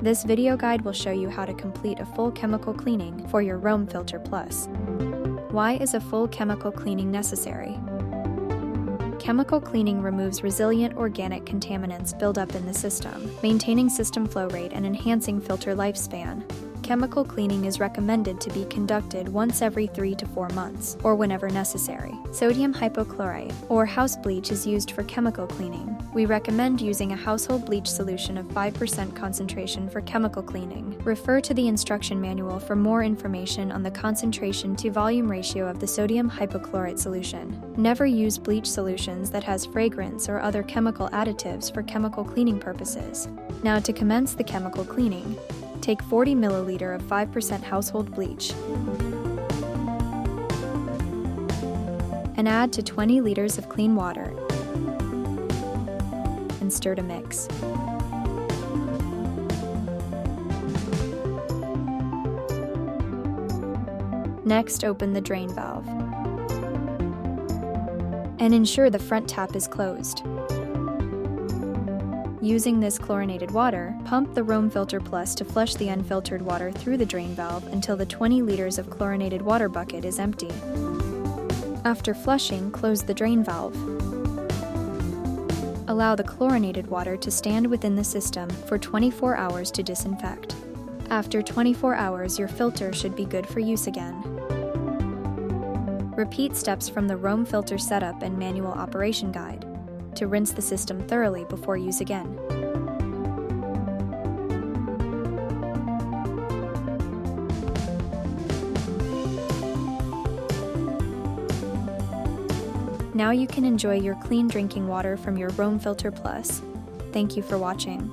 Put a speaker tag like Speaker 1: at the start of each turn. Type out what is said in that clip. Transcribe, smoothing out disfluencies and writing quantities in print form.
Speaker 1: This video guide will show you how to complete a full chemical cleaning for your ROAMfilter Plus. Why is a full chemical cleaning necessary? Chemical cleaning removes resilient organic contaminants buildup in the system, maintaining system flow rate and enhancing filter lifespan. Chemical cleaning is recommended to be conducted once every 3 to 4 months, or whenever necessary. Sodium hypochlorite, or house bleach, is used for chemical cleaning. We recommend using a household bleach solution of 5% concentration for chemical cleaning. Refer to the instruction manual for more information on the concentration to volume ratio of the sodium hypochlorite solution. Never use bleach solutions that has fragrance or other chemical additives for chemical cleaning purposes. Now, to commence the chemical cleaning, take 40 ml of 5% household bleach and add to 20 liters of clean water and stir to mix. Next, open the drain valve and ensure the front tap is closed. Using this chlorinated water, pump the ROAMfilter Plus to flush the unfiltered water through the drain valve until the 20 liters of chlorinated water bucket is empty. After flushing, close the drain valve. Allow the chlorinated water to stand within the system for 24 hours to disinfect. After 24 hours, your filter should be good for use again. Repeat steps from the ROAMfilter setup and manual operation guide to rinse the system thoroughly before use again. Now you can enjoy your clean drinking water from your ROAMfilter Plus. Thank you for watching.